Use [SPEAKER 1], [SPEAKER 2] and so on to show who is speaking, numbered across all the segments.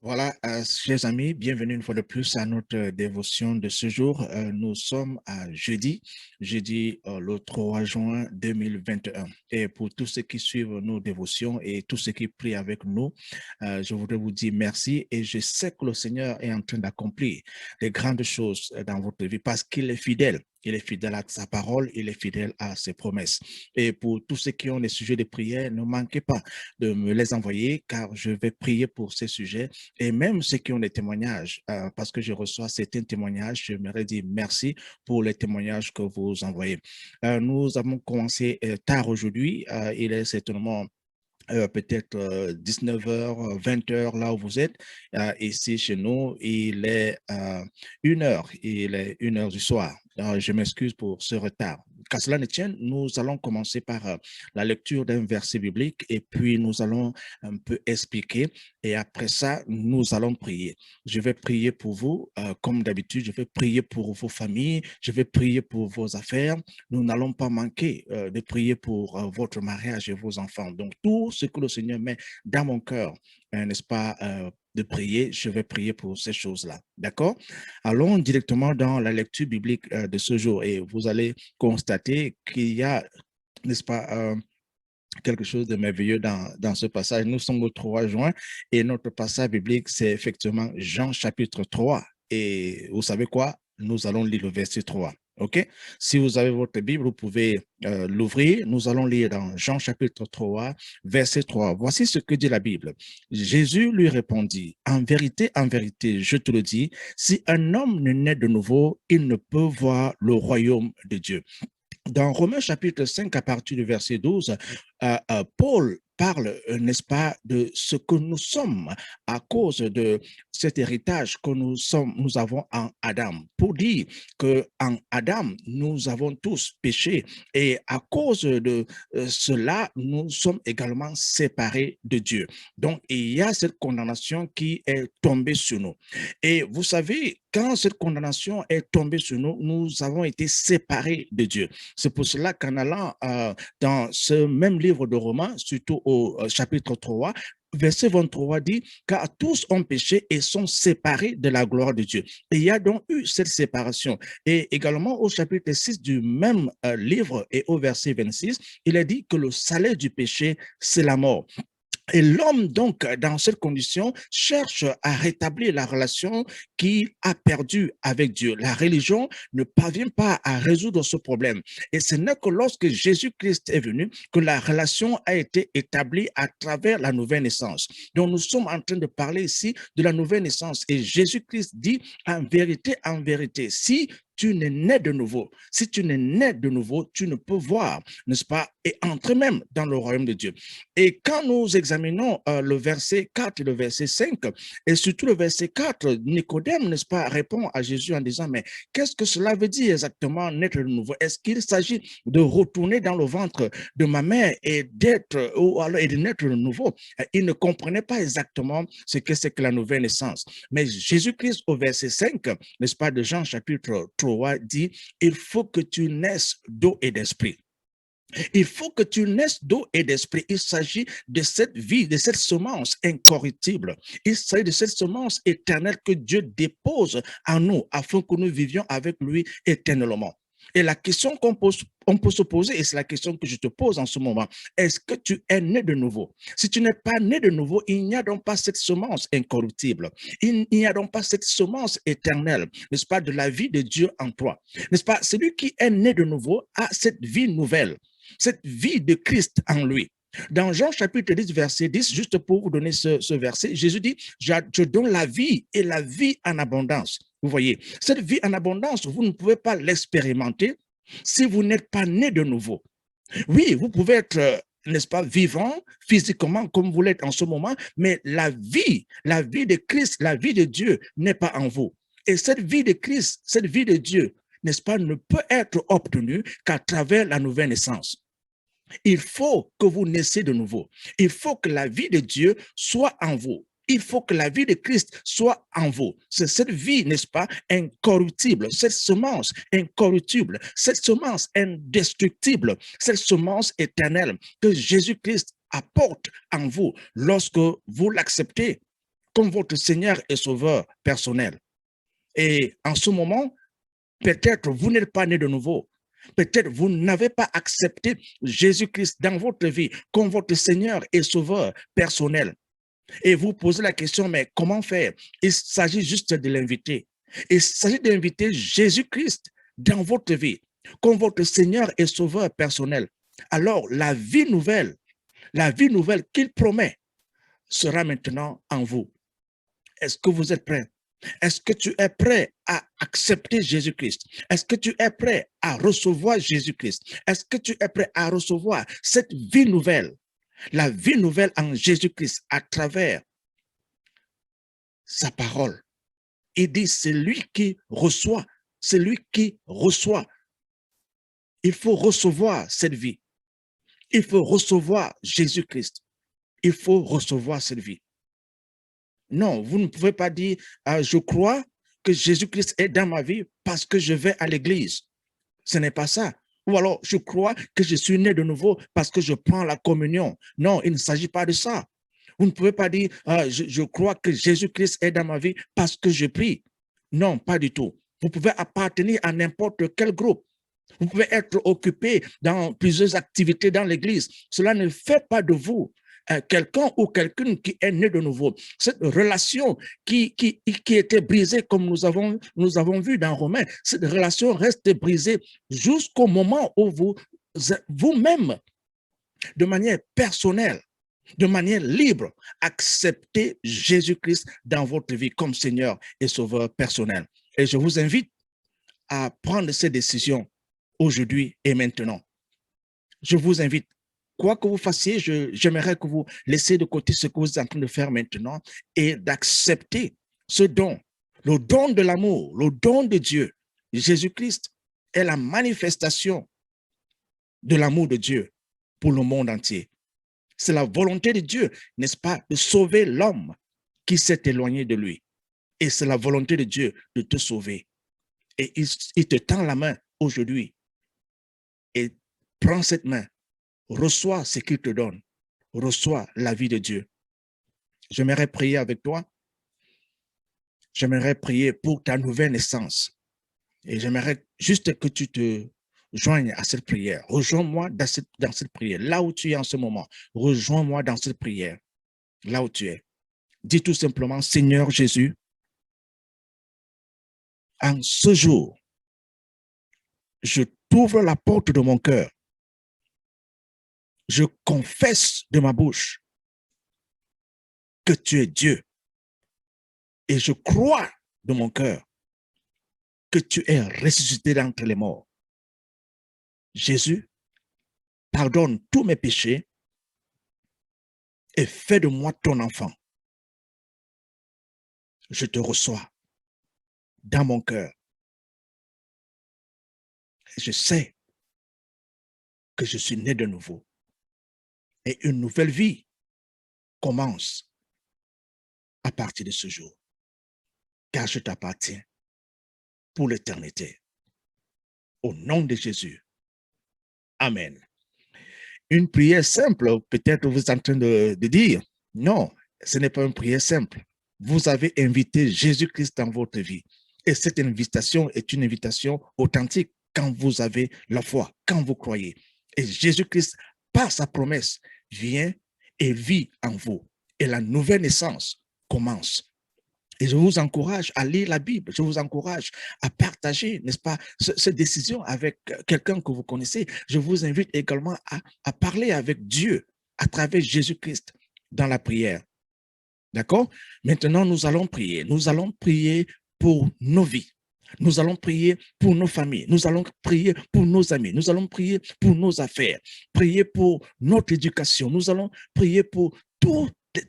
[SPEAKER 1] Voilà, chers amis, bienvenue une fois de plus à notre dévotion de ce jour. Nous sommes à jeudi le 3 juin 2021. Et pour tous ceux qui suivent nos dévotions et tous ceux qui prient avec nous, je voudrais vous dire merci et je sais que le Seigneur est en train d'accomplir des grandes choses dans votre vie parce qu'il est fidèle. Il est fidèle à sa parole, il est fidèle à ses promesses. Et pour tous ceux qui ont des sujets de prière, ne manquez pas de me les envoyer car je vais prier pour ces sujets et même ceux qui ont des témoignages, parce que je reçois certains témoignages, j'aimerais dire merci pour les témoignages que vous envoyez. Nous avons commencé tard aujourd'hui, il est certainement peut-être 19h, 20h là où vous êtes. Ici chez nous, il est 1h, il est 1h du soir. Je m'excuse pour ce retard. Qu'à cela ne tienne, nous allons commencer par la lecture d'un verset biblique et puis nous allons un peu expliquer et après ça, nous allons prier. Je vais prier pour vous, comme d'habitude, je vais prier pour vos familles, je vais prier pour vos affaires. Nous n'allons pas manquer de prier pour votre mariage et vos enfants. Donc, tout ce que le Seigneur met dans mon cœur, n'est-ce pas, de prier, je vais prier pour ces choses-là. D'accord? Allons directement dans la lecture biblique de ce jour et vous allez constater qu'il y a, n'est-ce pas, quelque chose de merveilleux dans ce passage. Nous sommes au 3 juin et notre passage biblique, c'est effectivement Jean chapitre 3. Et vous savez quoi? Nous allons lire le verset 3. OK? Si vous avez votre Bible, vous pouvez l'ouvrir. Nous allons lire dans Jean chapitre 3, verset 3. Voici ce que dit la Bible. Jésus lui répondit, en vérité, je te le dis, si un homme ne naît de nouveau, il ne peut voir le royaume de Dieu. Dans Romains chapitre 5, à partir du verset 12, Paul parle, n'est-ce pas, de ce que nous sommes à cause de cet héritage que nous avons en Adam. Pour dire que en Adam, nous avons tous péché et à cause de cela, nous sommes également séparés de Dieu. Donc, il y a cette condamnation qui est tombée sur nous. Et vous savez, quand cette condamnation est tombée sur nous, nous avons été séparés de Dieu. C'est pour cela qu'en allant dans ce même livre de Romains, surtout au chapitre 3, verset 23 dit, car tous ont péché et sont séparés de la gloire de Dieu. Et il y a donc eu cette séparation. Et également au chapitre 6 du même livre et au verset 26, il est dit que le salaire du péché, c'est la mort. Et l'homme, donc, dans cette condition, cherche à rétablir la relation qu'il a perdue avec Dieu. La religion ne parvient pas à résoudre ce problème. Et ce n'est que lorsque Jésus-Christ est venu que la relation a été établie à travers la nouvelle naissance. Donc, nous sommes en train de parler ici de la nouvelle naissance. Et Jésus-Christ dit, en vérité, si tu n'es né de nouveau. Si tu n'es né de nouveau, tu ne peux voir, n'est-ce pas, et entrer même dans le royaume de Dieu. Et quand nous examinons le verset 4 et le verset 5, et surtout le verset 4, Nicodème, n'est-ce pas, répond à Jésus en disant, mais qu'est-ce que cela veut dire exactement naître de nouveau? Est-ce qu'il s'agit de retourner dans le ventre de ma mère et d'être, ou alors et de naître de nouveau? Il ne comprenait pas exactement ce que c'est que la nouvelle naissance. Mais Jésus-Christ, au verset 5, n'est-ce pas, de Jean chapitre 3, dit, il faut que tu naisses d'eau et d'esprit. Il faut que tu naisses d'eau et d'esprit. Il s'agit de cette vie, de cette semence incorruptible. Il s'agit de cette semence éternelle que Dieu dépose en nous afin que nous vivions avec lui éternellement. Et la question on peut se poser, et c'est la question que je te pose en ce moment, est-ce que tu es né de nouveau? Si tu n'es pas né de nouveau, il n'y a donc pas cette semence incorruptible. Il n'y a donc pas cette semence éternelle, n'est-ce pas, de la vie de Dieu en toi. N'est-ce pas? Celui qui est né de nouveau a cette vie nouvelle, cette vie de Christ en lui. Dans Jean chapitre 10, verset 10, juste pour vous donner ce verset, Jésus dit, je donne la vie et la vie en abondance. Vous voyez, cette vie en abondance, vous ne pouvez pas l'expérimenter si vous n'êtes pas né de nouveau. Oui, vous pouvez être, n'est-ce pas, vivant physiquement comme vous l'êtes en ce moment, mais la vie de Christ, la vie de Dieu n'est pas en vous. Et cette vie de Christ, cette vie de Dieu, n'est-ce pas, ne peut être obtenue qu'à travers la nouvelle naissance. Il faut que vous naissiez de nouveau. Il faut que la vie de Dieu soit en vous. Il faut que la vie de Christ soit en vous. C'est cette vie, n'est-ce pas, incorruptible, cette semence incorruptible, cette semence indestructible, cette semence éternelle que Jésus-Christ apporte en vous lorsque vous l'acceptez comme votre Seigneur et Sauveur personnel. Et en ce moment, peut-être vous n'êtes pas né de nouveau. Peut-être vous n'avez pas accepté Jésus-Christ dans votre vie comme votre Seigneur et Sauveur personnel. Et vous posez la question, mais comment faire? Il s'agit juste de l'inviter. Il s'agit d'inviter Jésus-Christ dans votre vie comme votre Seigneur et Sauveur personnel. Alors, la vie nouvelle qu'il promet sera maintenant en vous. Est-ce que vous êtes prêts? Est-ce que tu es prêt à accepter Jésus-Christ? Est-ce que tu es prêt à recevoir Jésus-Christ? Est-ce que tu es prêt à recevoir cette vie nouvelle? La vie nouvelle en Jésus-Christ à travers sa parole. Il dit, c'est lui qui reçoit, c'est lui qui reçoit. Il faut recevoir cette vie. Il faut recevoir Jésus-Christ. Il faut recevoir cette vie. Non, vous ne pouvez pas dire, je crois que Jésus-Christ est dans ma vie parce que je vais à l'église. Ce n'est pas ça. Ou alors, je crois que je suis né de nouveau parce que je prends la communion. Non, il ne s'agit pas de ça. Vous ne pouvez pas dire, je crois que Jésus-Christ est dans ma vie parce que je prie. Non, pas du tout. Vous pouvez appartenir à n'importe quel groupe. Vous pouvez être occupé dans plusieurs activités dans l'église. Cela ne fait pas de vous quelqu'un ou quelqu'une qui est né de nouveau. Cette relation qui était brisée, comme nous avons vu dans Romains, cette relation reste brisée jusqu'au moment où vous-même, de manière personnelle, de manière libre, acceptez Jésus-Christ dans votre vie comme Seigneur et Sauveur personnel. Et je vous invite à prendre ces décisions aujourd'hui et maintenant. Je vous invite, quoi que vous fassiez, j'aimerais que vous laissiez de côté ce que vous êtes en train de faire maintenant et d'accepter ce don, le don de l'amour, le don de Dieu. Jésus-Christ est la manifestation de l'amour de Dieu pour le monde entier. C'est la volonté de Dieu, n'est-ce pas, de sauver l'homme qui s'est éloigné de lui. Et c'est la volonté de Dieu de te sauver. Et il te tend la main aujourd'hui. Et prends cette main, reçois ce qu'il te donne, reçois la vie de Dieu. J'aimerais prier avec toi. J'aimerais prier pour ta nouvelle naissance. Et j'aimerais juste que tu te joignes à cette prière. Rejoins-moi dans cette prière. Là où tu es en ce moment, rejoins-moi dans cette prière. Là où tu es. Dis tout simplement, Seigneur Jésus, en ce jour, je t'ouvre la porte de mon cœur. Je confesse de ma bouche que tu es Dieu. Et je crois de mon cœur que tu es ressuscité d'entre les morts. Jésus, pardonne tous mes péchés et fais de moi ton enfant. Je te reçois dans mon cœur. Je sais que je suis né de nouveau. Et une nouvelle vie commence à partir de ce jour. Car je t'appartiens pour l'éternité. Au nom de Jésus. Amen. Une prière simple, peut-être vous êtes en train de dire, non, ce n'est pas une prière simple. Vous avez invité Jésus-Christ dans votre vie. Et cette invitation est une invitation authentique quand vous avez la foi, quand vous croyez. Et Jésus-Christ, par sa promesse, vient et vit en vous. Et la nouvelle naissance commence. Et je vous encourage à lire la Bible. Je vous encourage à partager, n'est-ce pas, cette décision avec quelqu'un que vous connaissez. Je vous invite également à parler avec Dieu à travers Jésus-Christ dans la prière. D'accord? Maintenant, nous allons prier. Nous allons prier pour nos vies. Nous allons prier pour nos familles. Nous allons prier pour nos amis. Nous allons prier pour nos affaires. Prier pour notre éducation. Nous allons prier pour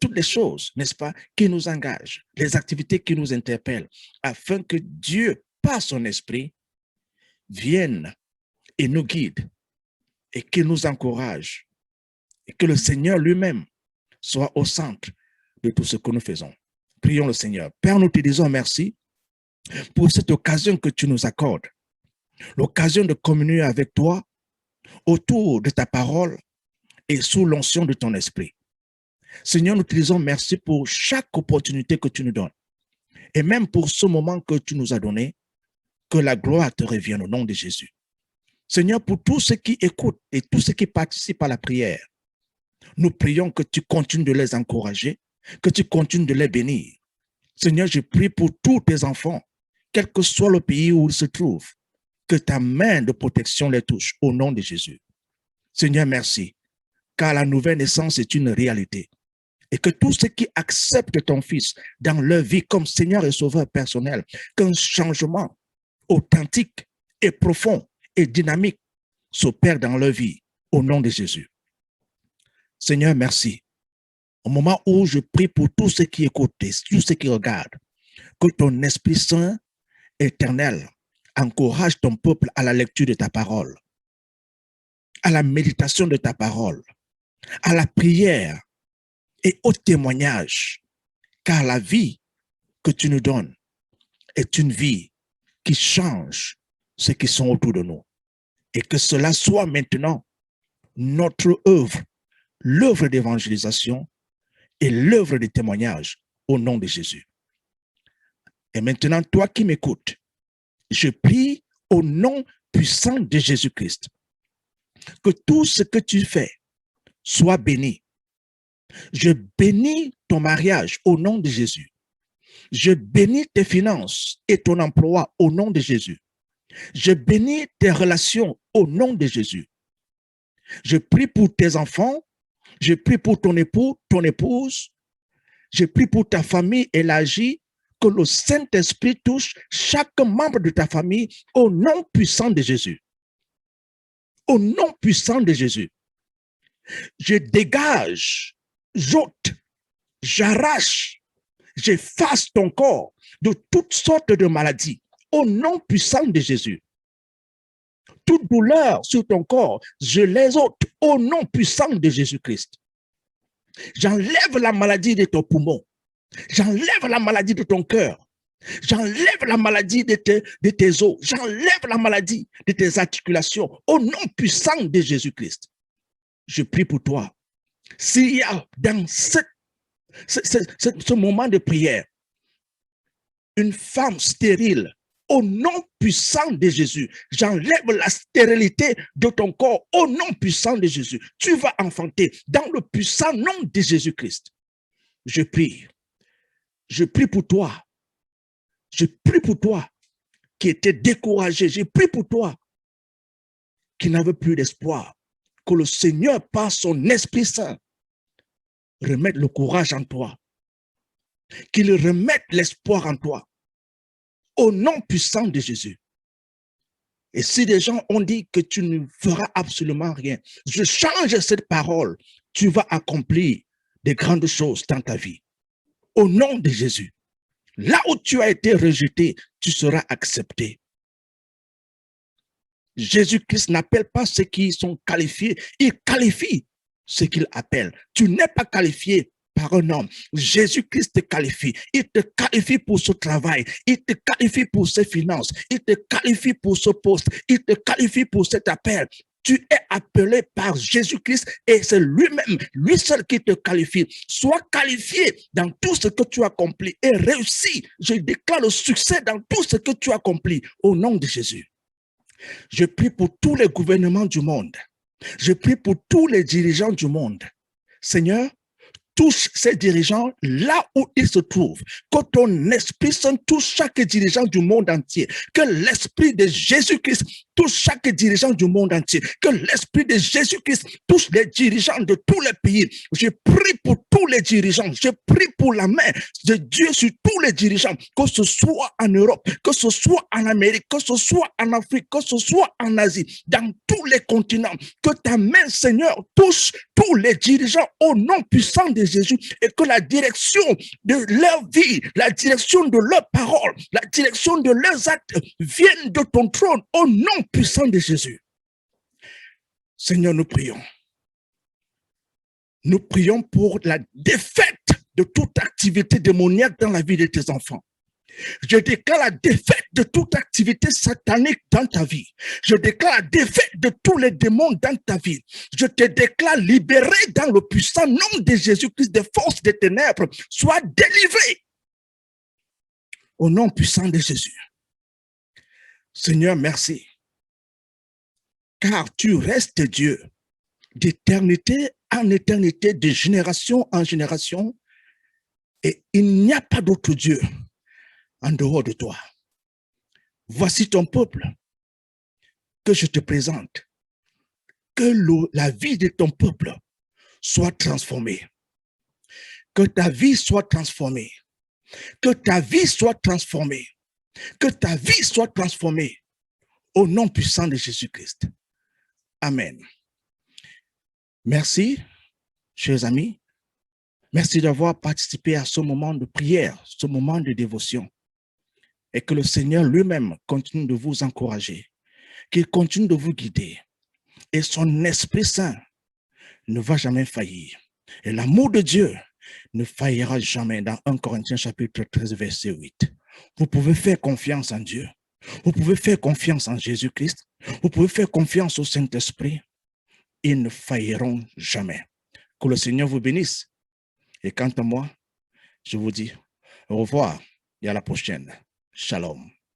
[SPEAKER 1] toutes les choses, n'est-ce pas, qui nous engagent, les activités qui nous interpellent, afin que Dieu, par son esprit, vienne et nous guide et qu'il nous encourage et que le Seigneur lui-même soit au centre de tout ce que nous faisons. Prions le Seigneur. Père, nous te disons merci pour cette occasion que tu nous accordes, l'occasion de communier avec toi autour de ta parole et sous l'onction de ton esprit. Seigneur, nous te disons merci pour chaque opportunité que tu nous donnes. Et même pour ce moment que tu nous as donné, que la gloire te revienne au nom de Jésus. Seigneur, pour tous ceux qui écoutent et tous ceux qui participent à la prière, nous prions que tu continues de les encourager, que tu continues de les bénir. Seigneur, je prie pour tous tes enfants, quel que soit le pays où ils se trouvent, que ta main de protection les touche au nom de Jésus. Seigneur, merci, car la nouvelle naissance est une réalité. Et que tous ceux qui acceptent ton Fils dans leur vie comme Seigneur et Sauveur personnel, qu'un changement authentique et profond et dynamique s'opère dans leur vie au nom de Jésus. Seigneur, merci. Au moment où je prie pour tous ceux qui écoutent, tous ceux qui regardent, que ton Esprit Saint éternel encourage ton peuple à la lecture de ta parole, à la méditation de ta parole, à la prière et au témoignage, car la vie que tu nous donnes est une vie qui change ceux qui sont autour de nous. Et que cela soit maintenant notre œuvre, l'œuvre d'évangélisation et l'œuvre de témoignage au nom de Jésus. Et maintenant, toi qui m'écoutes, je prie au nom puissant de Jésus-Christ que tout ce que tu fais soit béni. Je bénis ton mariage au nom de Jésus. Je bénis tes finances et ton emploi au nom de Jésus. Je bénis tes relations au nom de Jésus. Je prie pour tes enfants. Je prie pour ton époux, ton épouse. Je prie pour ta famille élargie. Que le Saint-Esprit touche chaque membre de ta famille au nom puissant de Jésus. Au nom puissant de Jésus. Je dégage, j'ôte, j'arrache, j'efface ton corps de toutes sortes de maladies au nom puissant de Jésus. Toute douleur sur ton corps, je les ôte au nom puissant de Jésus-Christ. J'enlève la maladie de ton poumon. J'enlève la maladie de ton cœur. J'enlève la maladie de tes os. J'enlève la maladie de tes articulations au nom puissant de Jésus-Christ. Je prie pour toi. S'il y a dans ce moment de prière une femme stérile, au nom puissant de Jésus, j'enlève la stérilité de ton corps au nom puissant de Jésus. Tu vas enfanter dans le puissant nom de Jésus-Christ. Je prie. Je prie pour toi. Je prie pour toi qui était découragé. Je prie pour toi qui n'avait plus d'espoir. Que le Seigneur, par son Esprit Saint, remette le courage en toi. Qu'il remette l'espoir en toi. Au nom puissant de Jésus. Et si des gens ont dit que tu ne feras absolument rien, je change cette parole. Tu vas accomplir de grandes choses dans ta vie. Au nom de Jésus. Là où tu as été rejeté, tu seras accepté. Jésus-Christ n'appelle pas ceux qui sont qualifiés. Il qualifie ceux qu'il appelle. Tu n'es pas qualifié par un homme. Jésus-Christ te qualifie. Il te qualifie pour ce travail. Il te qualifie pour ses finances. Il te qualifie pour ce poste. Il te qualifie pour cet appel. Tu es appelé par Jésus-Christ et c'est lui-même, lui seul qui te qualifie. Sois qualifié dans tout ce que tu accomplis et réussis. Je déclare le succès dans tout ce que tu accomplis au nom de Jésus. Je prie pour tous les gouvernements du monde. Je prie pour tous les dirigeants du monde. Seigneur, touche ces dirigeants là où ils se trouvent. Que ton Esprit Saint touche chaque dirigeant du monde entier. Que l'Esprit de Jésus-Christ touche chaque dirigeant du monde entier. Que l'Esprit de Jésus-Christ touche les dirigeants de tous les pays. Je prie pour tous les dirigeants. Je prie pour la main de Dieu sur tous les dirigeants. Que ce soit en Europe, que ce soit en Amérique, que ce soit en Afrique, que ce soit en Asie, dans tous les continents. Que ta main, Seigneur, touche tous les dirigeants au nom puissant de Jésus et que la direction de leur vie, la direction de leurs paroles, la direction de leurs actes viennent de ton trône au nom puissant de Jésus. Seigneur, nous prions. Nous prions pour la défaite de toute activité démoniaque dans la vie de tes enfants. Je déclare la défaite de toute activité satanique dans ta vie. Je déclare la défaite de tous les démons dans ta vie. Je te déclare libéré dans le puissant nom de Jésus-Christ des forces des ténèbres. Sois délivré au nom puissant de Jésus. Seigneur, merci. Car tu restes Dieu d'éternité en éternité, de génération en génération. Et il n'y a pas d'autre Dieu en dehors de toi. Voici ton peuple que je te présente. Que la vie de ton peuple soit transformée. Que ta vie soit transformée. Que ta vie soit transformée. Que ta vie soit transformée au nom puissant de Jésus-Christ. Amen. Merci, chers amis. Merci d'avoir participé à ce moment de prière, ce moment de dévotion. Et que le Seigneur lui-même continue de vous encourager, qu'il continue de vous guider. Et son Esprit Saint ne va jamais faillir. Et l'amour de Dieu ne faillira jamais dans 1 Corinthiens chapitre 13, verset 8. Vous pouvez faire confiance en Dieu. Vous pouvez faire confiance en Jésus-Christ. Vous pouvez faire confiance au Saint-Esprit. Ils ne failliront jamais. Que le Seigneur vous bénisse. Et quant à moi, je vous dis au revoir et à la prochaine. Shalom.